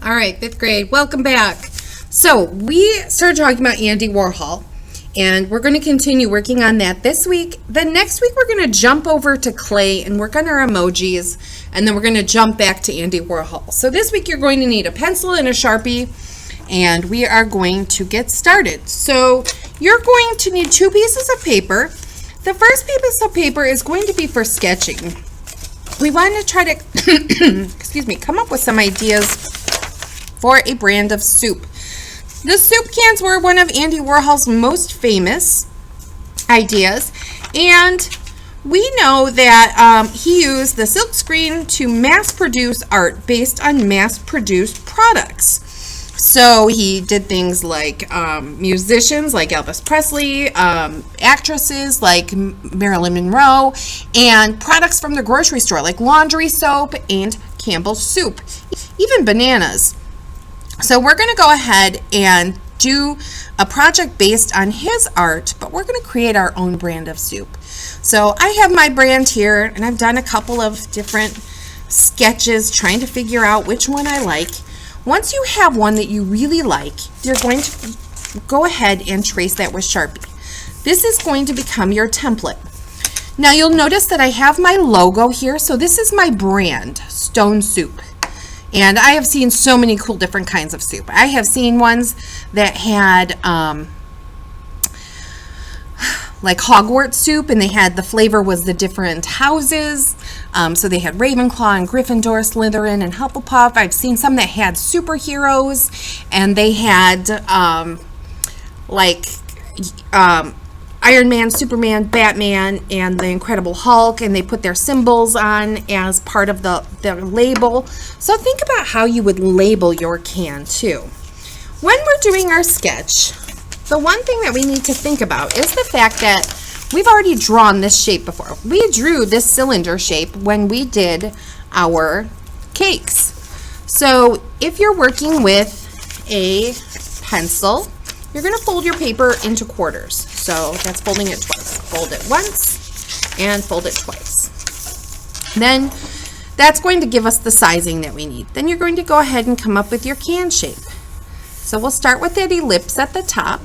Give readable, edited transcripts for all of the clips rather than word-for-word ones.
All right, fifth grade, welcome back. So we started talking about Andy Warhol, and we're going to continue working on that this week. Then next week we're going to jump over to clay and work on our emojis, and then we're going to jump back to Andy Warhol. So this week you're going to need a pencil and a Sharpie, and we are going to get started. So you're going to need 2 pieces of paper. The first piece of paper is going to be for sketching. We want to try to come up with some ideas for a brand of soup. The soup cans were one of Andy Warhol's most famous ideas, and we know that he used the silk screen to mass produce art based on mass produced products. So he did things like musicians like Elvis Presley, actresses like Marilyn Monroe, and products from the grocery store like laundry soap and Campbell's soup, even bananas. So we're going to go ahead and do a project based on his art, but we're going to create our own brand of soup. So I have my brand here, and I've done a couple of different sketches trying to figure out which one I like. Once you have one that you really like, you're going to go ahead and trace that with Sharpie. This is going to become your template. Now you'll notice that I have my logo here. So this is my brand, Stone Soup. And I have seen so many cool different kinds of soup. I have seen ones that had like Hogwarts soup, and they had the flavor was the different houses. So they had Ravenclaw and Gryffindor, Slytherin, and Hufflepuff. I've seen some that had superheroes, and they had Iron Man, Superman, Batman, and the Incredible Hulk, and they put their symbols on as part of their label. So think about how you would label your can too. When we're doing our sketch, the one thing that we need to think about is the fact that we've already drawn this shape before. We drew this cylinder shape when we did our cakes. So if you're working with a pencil, you're going to fold your paper into quarters. So that's folding it twice. Fold it once and fold it twice. Then that's going to give us the sizing that we need. Then you're going to go ahead and come up with your can shape. So we'll start with that ellipse at the top.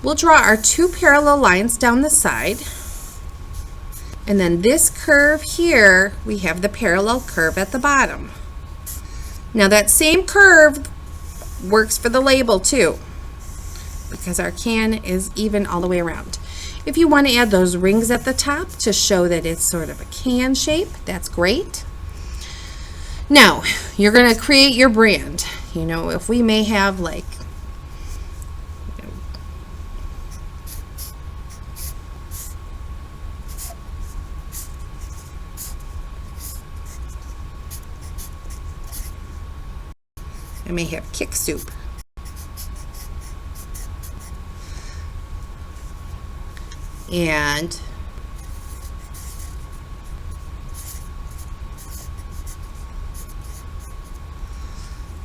We'll draw our 2 parallel lines down the side. And then this curve here, we have the parallel curve at the bottom. Now that same curve works for the label too, because our can is even all the way around. If you want to add those rings at the top to show that it's sort of a can shape, that's great. Now, you're going to create your brand. You know, if we may have like, I may have Kick Soup. And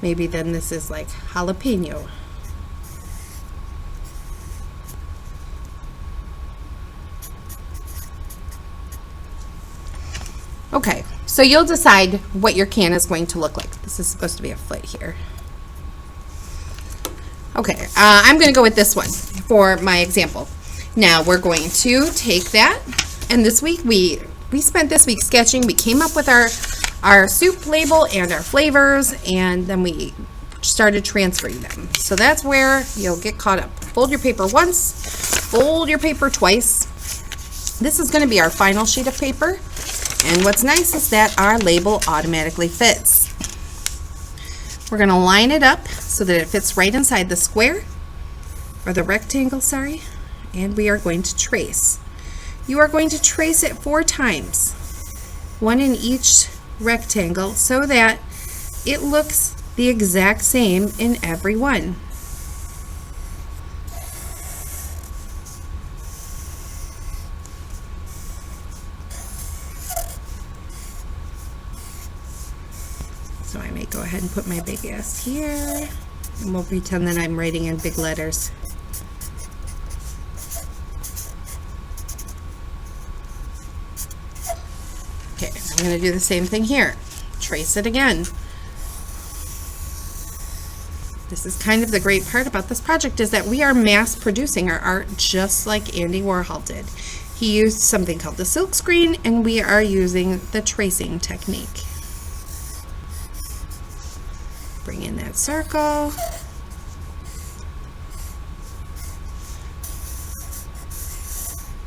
maybe then this is like jalapeno. Okay, so you'll decide what your can is going to look like. This is supposed to be a foot here. Okay, I'm going to go with this one for my example. Now we're going to take that, and this week we spent this week sketching. We came up with our soup label and our flavors, and then we started transferring them. So that's where you'll get caught up. Fold your paper once, fold your paper twice. This is going to be our final sheet of paper, and what's nice is that our label automatically fits. We're going to line it up so that it fits right inside the square, or the rectangle, sorry. And we are going to trace. You are going to trace it 4 times, 1 in each rectangle, so that it looks the exact same in every one. So I may go ahead and put my big S here, and we'll pretend that I'm writing in big letters. Okay, I'm going to do the same thing here. Trace it again. This is kind of the great part about this project, is that we are mass producing our art just like Andy Warhol did. He used something called the silk screen, and we are using the tracing technique. Bring in that circle.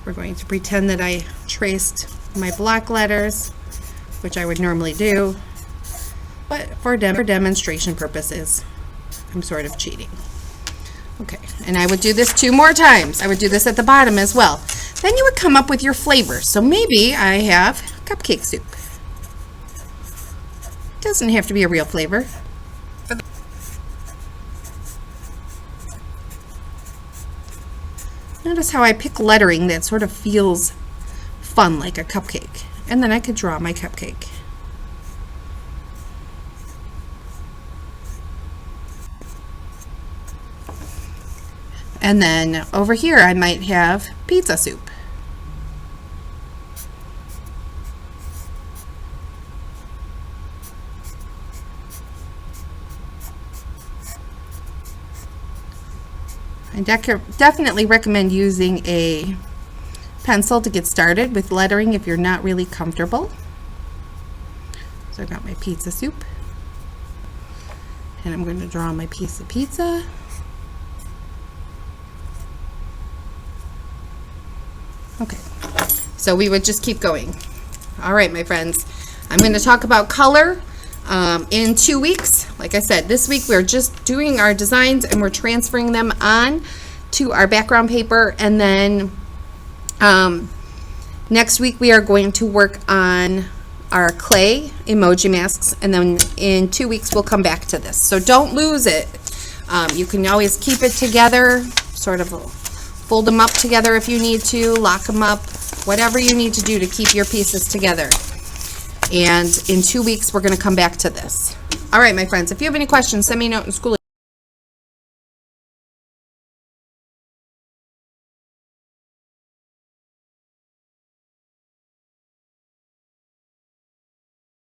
We're going to pretend that I traced my block letters, which I would normally do, but for demonstration purposes, I'm sort of cheating. Okay, and I would do this 2 more times. I would do this at the bottom as well. Then you would come up with your flavor. So maybe I have cupcake soup. Doesn't have to be a real flavor. Notice how I pick lettering that sort of feels fun, like a cupcake. And then I could draw my cupcake. And then over here I might have pizza soup. I definitely recommend using a pencil to get started with lettering if you're not really comfortable. So I got my pizza soup, and I'm going to draw my piece of pizza. Okay, so we would just keep going. All right, my friends, I'm going to talk about color in 2 weeks. Like I said, this week we're just doing our designs and we're transferring them on to our background paper, and then next week we are going to work on our clay emoji masks, and then in 2 weeks we'll come back to this. So don't lose it. You can always keep it together, sort of fold them up together if you need to, lock them up, whatever you need to do to keep your pieces together. And in 2 weeks we're going to come back to this. All right, my friends, if you have any questions, send me a note in school.